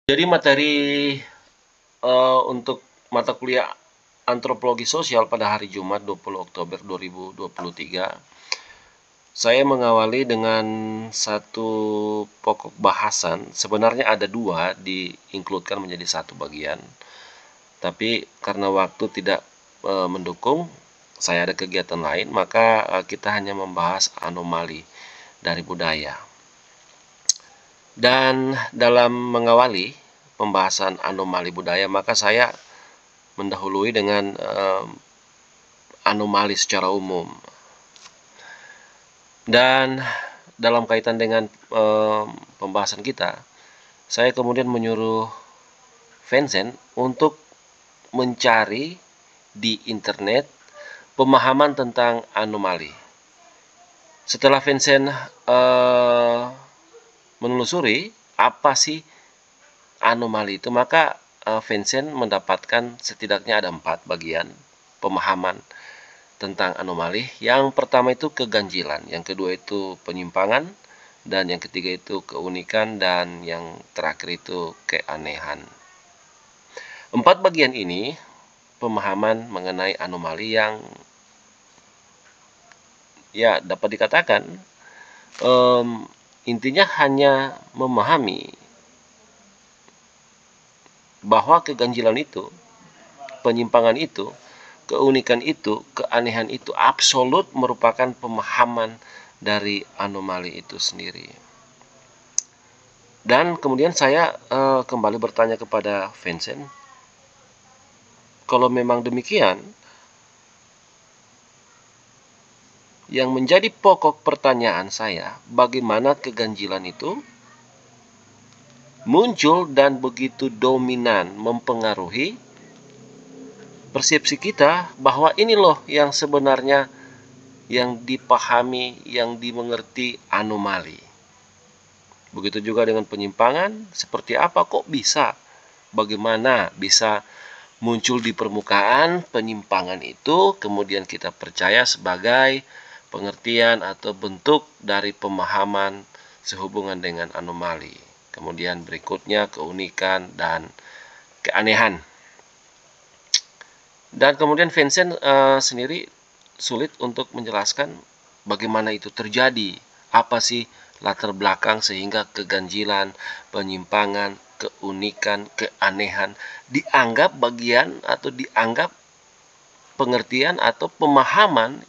Jadi materi, untuk mata kuliah Antropologi Sosial pada hari Jumat 20 Oktober 2023, saya mengawali dengan satu pokok bahasan. Sebenarnya ada 2 di-include-kan menjadi satu bagian, tapi karena waktu tidak, mendukung, saya ada kegiatan lain, maka, kita hanya membahas anomali dari budaya. Dan dalam mengawali pembahasan anomali budaya, maka saya mendahului dengan anomali secara umum. Dan dalam kaitan dengan pembahasan kita, saya kemudian menyuruh Vincent untuk mencari di internet pemahaman tentang anomali. Setelah Vincent menelusuri apa sih anomali itu, maka Vincent mendapatkan setidaknya ada 4 bagian pemahaman tentang anomali. Yang pertama itu keganjilan, yang kedua itu penyimpangan, dan yang ketiga itu keunikan, dan yang terakhir itu keanehan. 4 bagian ini pemahaman mengenai anomali yang ya dapat dikatakan intinya hanya memahami bahwa keganjilan itu, penyimpangan itu, keunikan itu, keanehan itu absolut merupakan pemahaman dari anomali itu sendiri. Dan kemudian saya kembali bertanya kepada Vincent, kalau memang demikian, yang menjadi pokok pertanyaan saya, bagaimana keganjilan itu muncul dan begitu dominan mempengaruhi persepsi kita bahwa ini loh yang sebenarnya yang dipahami, yang dimengerti anomali. Begitu juga dengan penyimpangan, seperti apa kok bisa? Bagaimana bisa muncul di permukaan penyimpangan itu, kemudian kita percaya sebagai pengertian atau bentuk dari pemahaman sehubungan dengan anomali. Kemudian berikutnya keunikan dan keanehan. Dan kemudian Vincent sendiri sulit untuk menjelaskan bagaimana itu terjadi. Apa sih latar belakang sehingga keganjilan, penyimpangan, keunikan, keanehan dianggap bagian atau dianggap pengertian atau pemahaman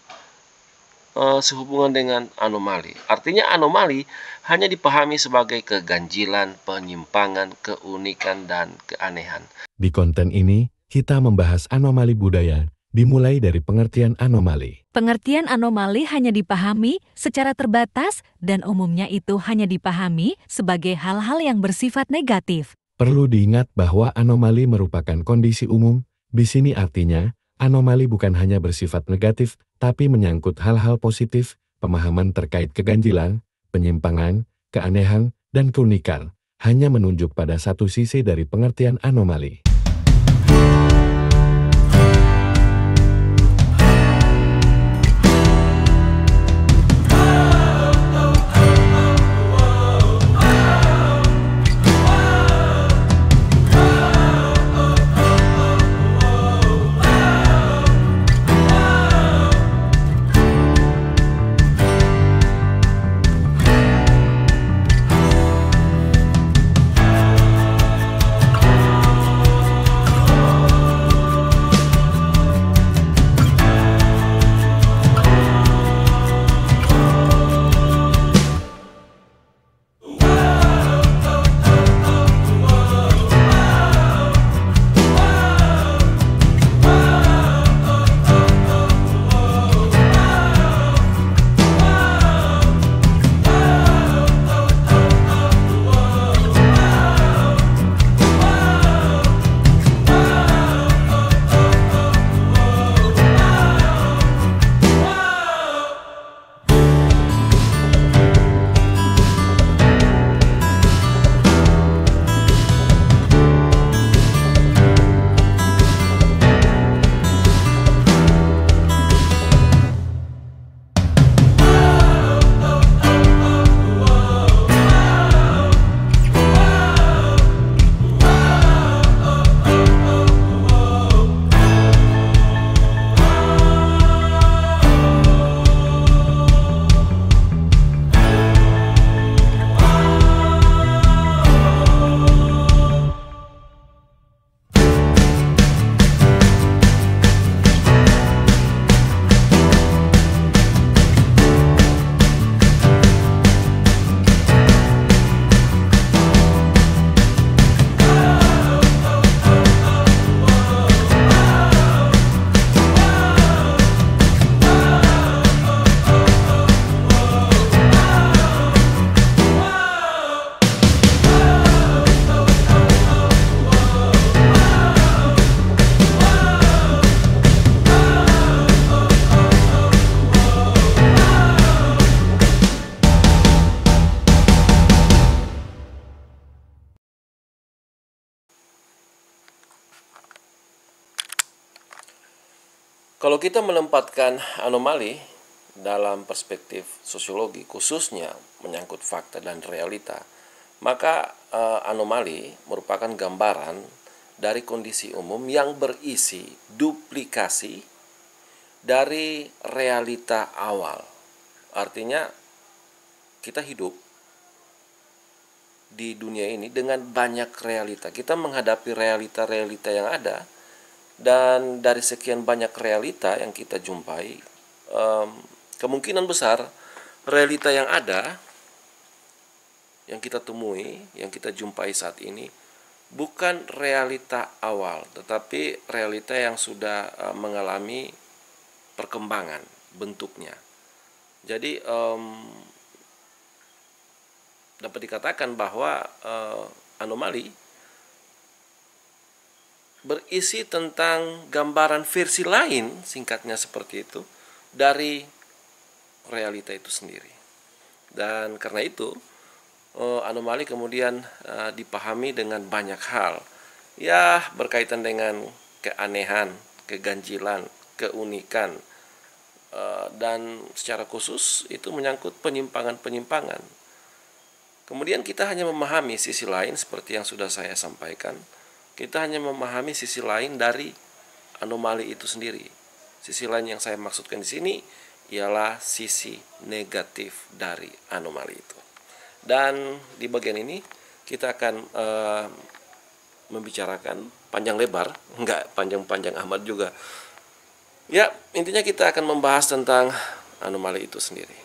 sehubungan dengan anomali. Artinya anomali hanya dipahami sebagai keganjilan, penyimpangan, keunikan, dan keanehan. Di konten ini, kita membahas anomali budaya, dimulai dari pengertian anomali. Pengertian anomali hanya dipahami secara terbatas dan umumnya itu hanya dipahami sebagai hal-hal yang bersifat negatif. Perlu diingat bahwa anomali merupakan kondisi umum. Di sini artinya, anomali bukan hanya bersifat negatif, tapi menyangkut hal-hal positif, pemahaman terkait keganjilan, penyimpangan, keanehan, dan keunikan, hanya menunjuk pada satu sisi dari pengertian anomali. Kalau kita menempatkan anomali dalam perspektif sosiologi, khususnya menyangkut fakta dan realita, maka anomali merupakan gambaran dari kondisi umum yang berisi duplikasi dari realita awal. Artinya kita hidup di dunia ini dengan banyak realita. Kita menghadapi realita-realita yang ada, dan dari sekian banyak realita yang kita jumpai, kemungkinan besar realita yang ada, yang kita temui, yang kita jumpai saat ini bukan realita awal, tetapi realita yang sudah mengalami perkembangan bentuknya. Jadi dapat dikatakan bahwa anomali berisi tentang gambaran versi lain, singkatnya seperti itu, dari realita itu sendiri. Dan karena itu anomali kemudian dipahami dengan banyak hal, ya berkaitan dengan keanehan, keganjilan, keunikan, dan secara khusus itu menyangkut penyimpangan-penyimpangan. Kemudian kita hanya memahami sisi lain seperti yang sudah saya sampaikan. Kita hanya memahami sisi lain dari anomali itu sendiri. Sisi lain yang saya maksudkan di sini ialah sisi negatif dari anomali itu. Dan di bagian ini kita akan membicarakan panjang lebar, enggak panjang-panjang amat juga. Ya, intinya kita akan membahas tentang anomali itu sendiri.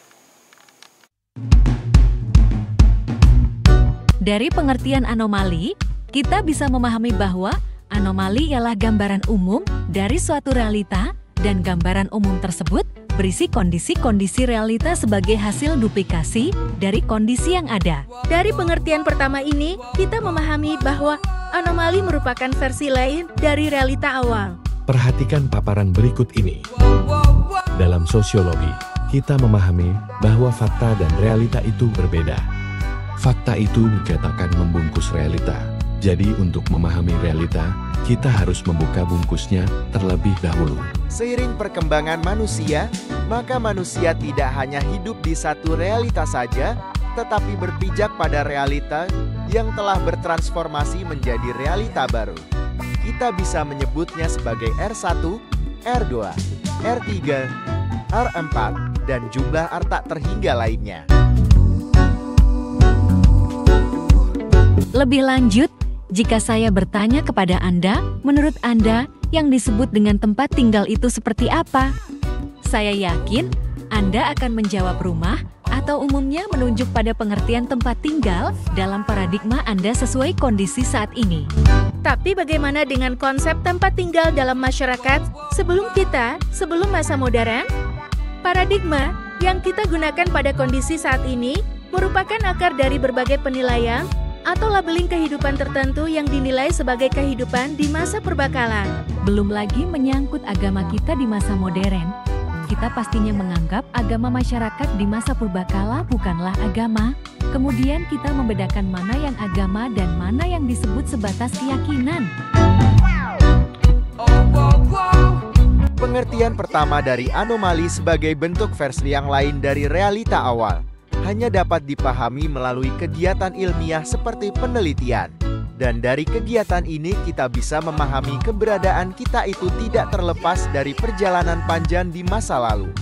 Dari pengertian anomali, kita bisa memahami bahwa anomali ialah gambaran umum dari suatu realita, dan gambaran umum tersebut berisi kondisi-kondisi realita sebagai hasil duplikasi dari kondisi yang ada. Dari pengertian pertama ini, kita memahami bahwa anomali merupakan versi lain dari realita awal. Perhatikan paparan berikut ini. Dalam sosiologi, kita memahami bahwa fakta dan realita itu berbeda. Fakta itu dikatakan membungkus realita. Jadi untuk memahami realita, kita harus membuka bungkusnya terlebih dahulu. Seiring perkembangan manusia, maka manusia tidak hanya hidup di satu realita saja, tetapi berpijak pada realita yang telah bertransformasi menjadi realita baru. Kita bisa menyebutnya sebagai R1, R2, R3, R4, dan jumlah R tak terhingga lainnya. Lebih lanjut, jika saya bertanya kepada Anda, menurut Anda, yang disebut dengan tempat tinggal itu seperti apa? Saya yakin Anda akan menjawab rumah, atau umumnya menunjuk pada pengertian tempat tinggal dalam paradigma Anda sesuai kondisi saat ini. Tapi bagaimana dengan konsep tempat tinggal dalam masyarakat sebelum masa modern? Paradigma yang kita gunakan pada kondisi saat ini merupakan akar dari berbagai penilaian atau labeling kehidupan tertentu yang dinilai sebagai kehidupan di masa perbakalan. Belum lagi menyangkut agama kita di masa modern. Kita pastinya menganggap agama masyarakat di masa purbakala bukanlah agama. Kemudian kita membedakan mana yang agama dan mana yang disebut sebatas keyakinan. Pengertian pertama dari anomali sebagai bentuk versi yang lain dari realita awal hanya dapat dipahami melalui kegiatan ilmiah seperti penelitian. Dan dari kegiatan ini kita bisa memahami keberadaan kita itu tidak terlepas dari perjalanan panjang di masa lalu.